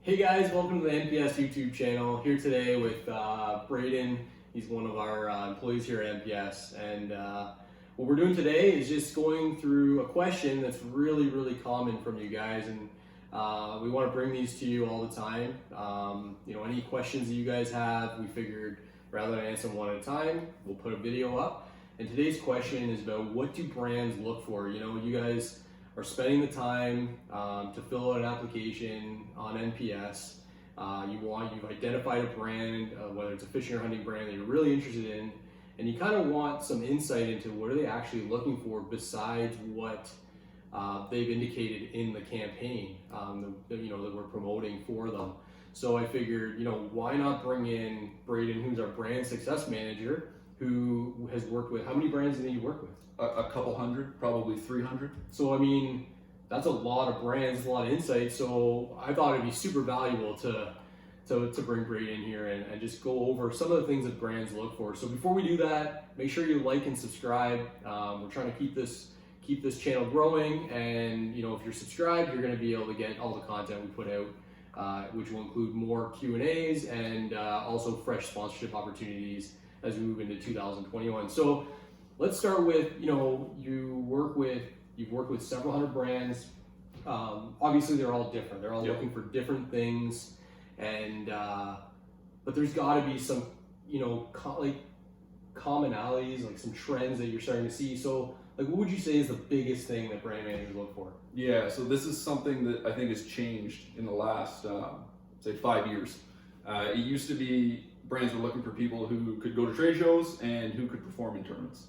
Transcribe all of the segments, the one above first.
Hey guys, welcome to the NPS YouTube channel. Here today with Braden. He's one of our employees here at NPS, and what we're doing today is just going through a question that's really common from you guys, and we want to bring these to you all the time. Any questions that you guys have, we figured rather than answer them one at a time, we'll put a video up. And today's question is about what do brands look for? You guys are spending the time to fill out an application on NPS. You've identified a brand, whether it's a fishing or hunting brand that you're really interested in, and you kind of want some insight into what are they actually looking for besides what they've indicated in the campaign that we're promoting for them. So I figured, why not bring in Braden, who's our brand success manager, who has worked with, how many brands do you work with? A couple hundred, probably 300. So that's a lot of brands, a lot of insight. So I thought it'd be super valuable to bring Braden in here and just go over some of the things that brands look for. So before we do that, make sure you like and subscribe. We're trying to keep this channel growing, and if you're subscribed, you're going to be able to get all the content we put out, which will include more Q&As and also fresh sponsorship opportunities as we move into 2021. So let's start with, you've worked with several hundred brands. Obviously they're all different. They're all looking for different things, and but there's got to be some, commonalities, like some trends that you're starting to see. So what would you say is the biggest thing that brand managers look for? Yeah, so this is something that I think has changed in the last, say 5 years. It used to be brands were looking for people who could go to trade shows and who could perform in tournaments.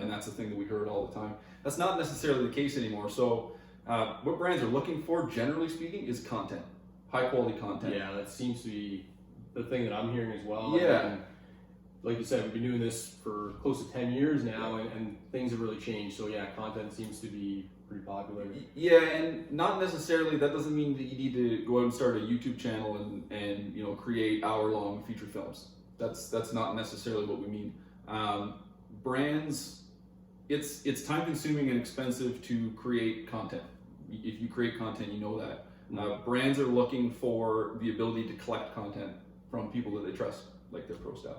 And that's the thing that we heard all the time. That's not necessarily the case anymore. So what brands are looking for, generally speaking, is content, high quality content. Yeah, that seems to be the thing that I'm hearing as well. Yeah. And like you said, we've been doing this for close to 10 years now, and things have really changed. So yeah, content seems to be pretty popular. Yeah, and not necessarily, that doesn't mean that you need to go out and start a YouTube channel and create hour-long feature films. That's not necessarily what we mean. Brands, it's time consuming and expensive to create content. If you create content, you know that. Brands are looking for the ability to collect content from people that they trust, like their ProStaff.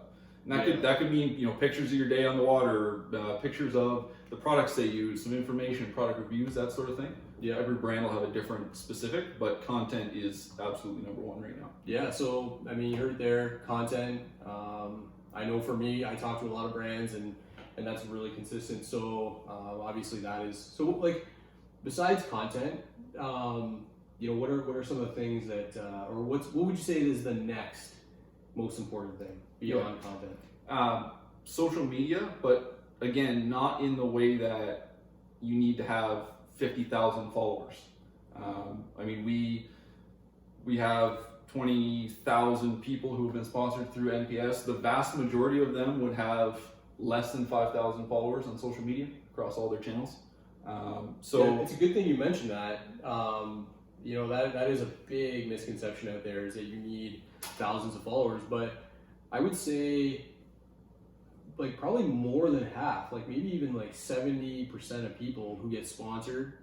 And that could mean pictures of your day on the water, pictures of the products they use, some information, product reviews, that sort of thing. Yeah, every brand will have a different specific, but content is absolutely number one right now. Yeah, so you heard it there, content. I know for me, I talk to a lot of brands, and that's really consistent. So obviously that is so. Besides content, what are some of the things that, or what would you say is the next most important thing beyond content? Social media, but again, not in the way that you need to have 50,000 followers. We have 20,000 people who have been sponsored through NPS. The vast majority of them would have less than 5,000 followers on social media across all their channels. So it's a good thing you mentioned that. That is a big misconception out there, is that you need thousands of followers, but I would say probably more than half, maybe even 70% of people who get sponsored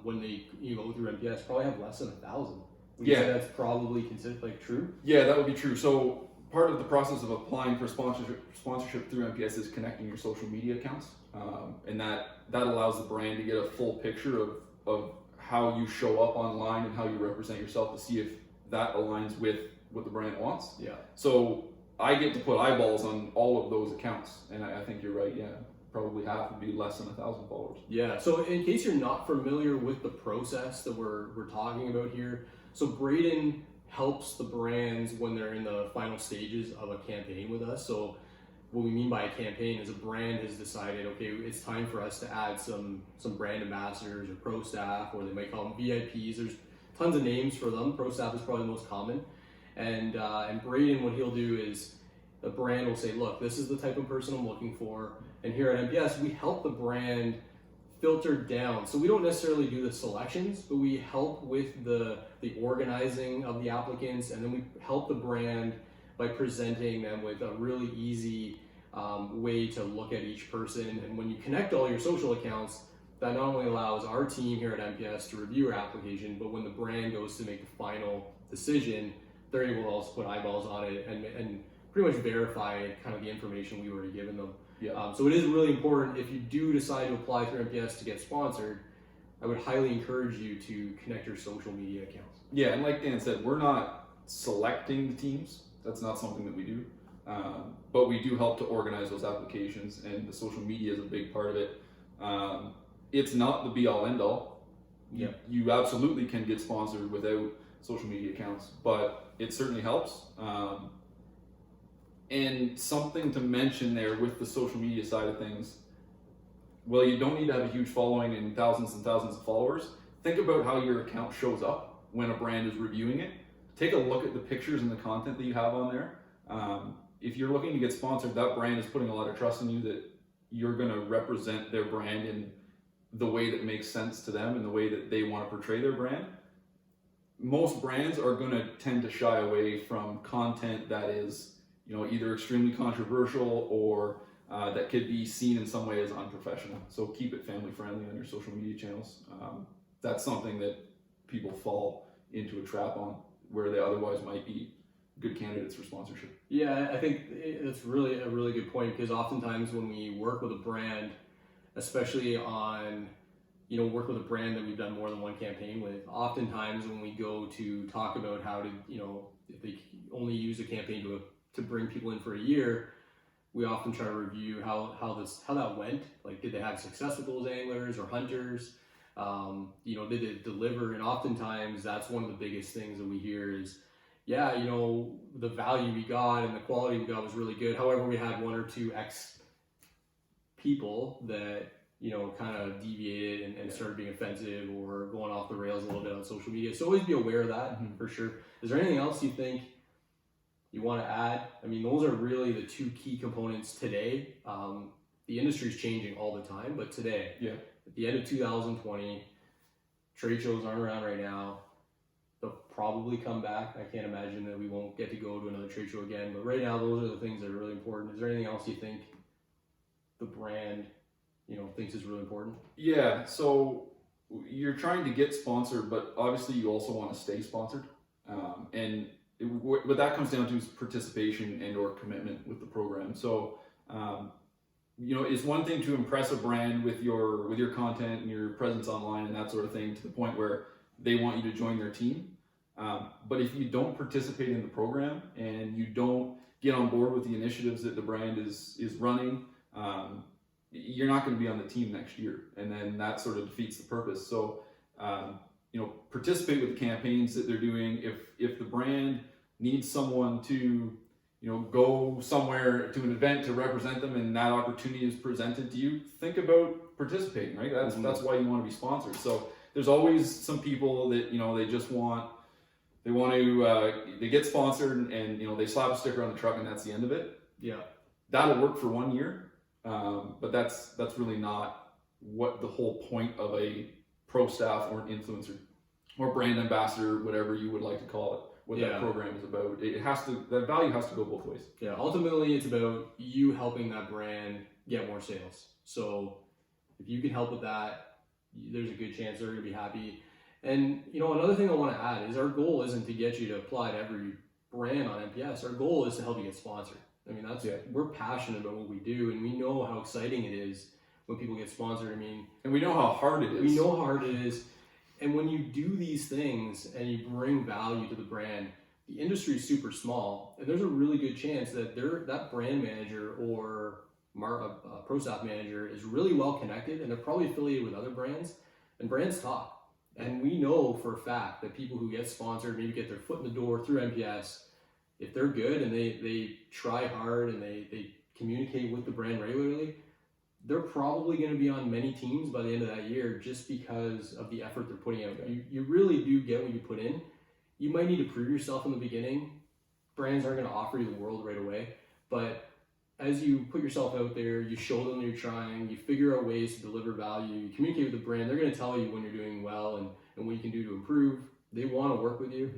when they go through NPS probably have less than 1,000. Would you say that's probably considered true? Yeah, that would be true. So part of the process of applying for sponsorship through NPS is connecting your social media accounts, and that allows the brand to get a full picture of how you show up online and how you represent yourself, to see if that aligns with what the brand wants. Yeah. So I get to put eyeballs on all of those accounts, and I think you're right. Yeah, probably half would be less than 1,000 followers. Yeah. So in case you're not familiar with the process that we're talking about here, so Braden helps the brands when they're in the final stages of a campaign with us. So what we mean by a campaign is a brand has decided, okay, it's time for us to add some brand ambassadors or ProStaff, or they might call them VIPs. There's tons of names for them. ProStaff is probably the most common. And Braden, what he'll do is the brand will say, look, this is the type of person I'm looking for. And here at NPS, we help the brand filter down. So we don't necessarily do the selections, but we help with the organizing of the applicants, and then we help the brand by presenting them with a really easy way to look at each person. And when you connect all your social accounts, that not only allows our team here at NPS to review your application, but when the brand goes to make the final decision, they're able to also put eyeballs on it and pretty much verify kind of the information we already given them. Yeah. So it is really important if you do decide to apply through MPS to get sponsored. I would highly encourage you to connect your social media accounts. Yeah, and like Dan said, we're not selecting the teams. That's not something that we do. But we do help to organize those applications, and the social media is a big part of it. It's not the be all end all. Yeah. You absolutely can get sponsored without social media accounts, but it certainly helps. And something to mention there with the social media side of things, well, you don't need to have a huge following and thousands of followers. Think about how your account shows up when a brand is reviewing it. Take a look at the pictures and the content that you have on there. If you're looking to get sponsored, that brand is putting a lot of trust in you that you're going to represent their brand in the way that makes sense to them and the way that they want to portray their brand. Most brands are going to tend to shy away from content that is, either extremely controversial or that could be seen in some way as unprofessional. So keep it family friendly on your social media channels. That's something that people fall into a trap on, where they otherwise might be good candidates for sponsorship. Yeah, I think that's really a really good point, because oftentimes when we work with a brand, especially on, work with a brand that we've done more than one campaign with, oftentimes when we go to talk about how to, if they only use a campaign to bring people in for a year, we often try to review how that went. Like, did they have success with those anglers or hunters? Did it deliver? And oftentimes that's one of the biggest things that we hear is, yeah, the value we got and the quality we got was really good. However, we had one or two X people that, kind of deviated and started being offensive or going off the rails a little bit on social media. So always be aware of that, for sure. Is there anything else you think you want to add? I mean, those are really the two key components today. The industry's changing all the time, but today, at the end of 2020, trade shows aren't around right now. They'll probably come back. I can't imagine that we won't get to go to another trade show again, but right now those are the things that are really important. Is there anything else you think the brand, thinks is really important? Yeah, so you're trying to get sponsored, but obviously you also want to stay sponsored. What that comes down to is participation and or commitment with the program. So, it's one thing to impress a brand with your content and your presence online and that sort of thing to the point where they want you to join their team. But if you don't participate in the program and you don't get on board with the initiatives that the brand is running, you're not going to be on the team next year. And then that sort of defeats the purpose. So, participate with the campaigns that they're doing. If the brand needs someone to, go somewhere to an event to represent them and that opportunity is presented to you, think about participating, right? That's why you want to be sponsored. So there's always some people that, they get sponsored and they slap a sticker on the truck and that's the end of it. Yeah. That'll work for 1 year. But that's really not what the whole point of a ProStaff or an influencer or brand ambassador, whatever you would like to call it, what that program is about. That value has to go both ways. Yeah, ultimately it's about you helping that brand get more sales. So if you can help with that, there's a good chance they're going to be happy. And another thing I want to add is our goal isn't to get you to apply to every brand on MPS. Our goal is to help you get sponsored. I mean, we're passionate about what we do, and we know how exciting it is when people get sponsored. And we know how hard it is. We know how hard it is. And when you do these things and you bring value to the brand, the industry is super small, and there's a really good chance that that brand manager or a ProStaff manager is really well connected, and they're probably affiliated with other brands, and brands talk. And we know for a fact that people who get sponsored, maybe get their foot in the door through MPS, if they're good and they try hard and they communicate with the brand regularly, they're probably going to be on many teams by the end of that year just because of the effort they're putting out. You really do get what you put in. You might need to prove yourself in the beginning. Brands aren't going to offer you the world right away. But as you put yourself out there, you show them you're trying, you figure out ways to deliver value, you communicate with the brand, they're going to tell you when you're doing well and what you can do to improve. They want to work with you.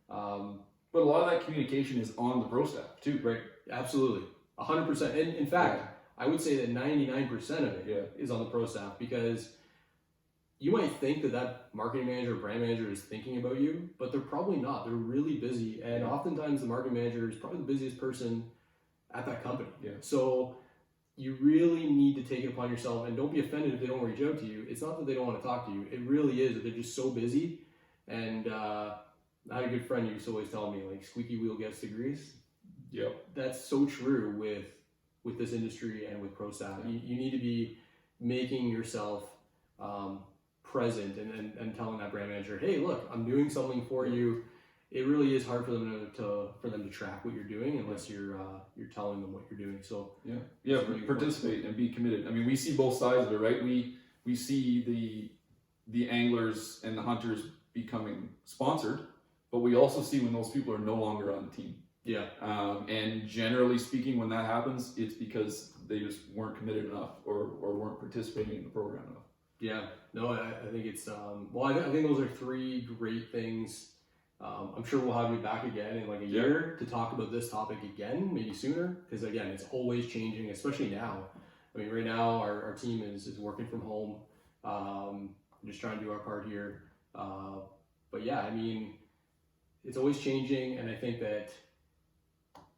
But a lot of that communication is on the ProStaff too. Right, absolutely. 100%. And in fact, I would say that 99% of it is on the ProStaff, because you might think that that marketing manager or brand manager is thinking about you, but they're probably not. They're really busy, and oftentimes the marketing manager is probably the busiest person at that company. Yeah. So you really need to take it upon yourself, and don't be offended if they don't reach out to you. It's not that they don't want to talk to you. It really is that they're just so busy. And I had a good friend who used to always tell me, like, squeaky wheel gets the grease. Yep. That's so true with this industry and with ProStaff. You need to be making yourself present and telling that brand manager, hey, look, I'm doing something for you. It really is hard for them to track what you're doing unless you're telling them what you're doing. So really participate and be committed. I mean, we see both sides of it, right? We see the anglers and the hunters becoming sponsored, but we also see when those people are no longer on the team. Yeah. And generally speaking, when that happens, it's because they just weren't committed enough or weren't participating in the program enough. Yeah. No, I think it's I think those are three great things. I'm sure we'll have you back again in like a year to talk about this topic again, maybe sooner, because again, it's always changing, especially now. I mean, right now our team is working from home, just trying to do our part here. But yeah, I mean, it's always changing, and I think that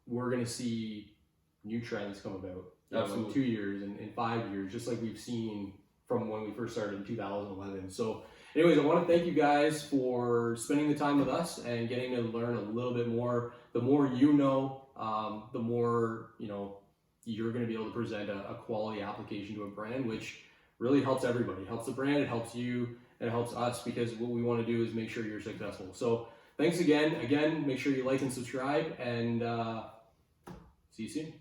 we're going to see new trends come about in 2 years and in 5 years, just like we've seen from when we first started in 2011. So anyways, I want to thank you guys for spending the time with us and getting to learn a little bit more. The more you know, the more, you're going to be able to present a quality application to a brand, which really helps everybody. It helps the brand, it helps you, and it helps us, because what we want to do is make sure you're successful. So thanks again. Make sure you like and subscribe, and see you soon.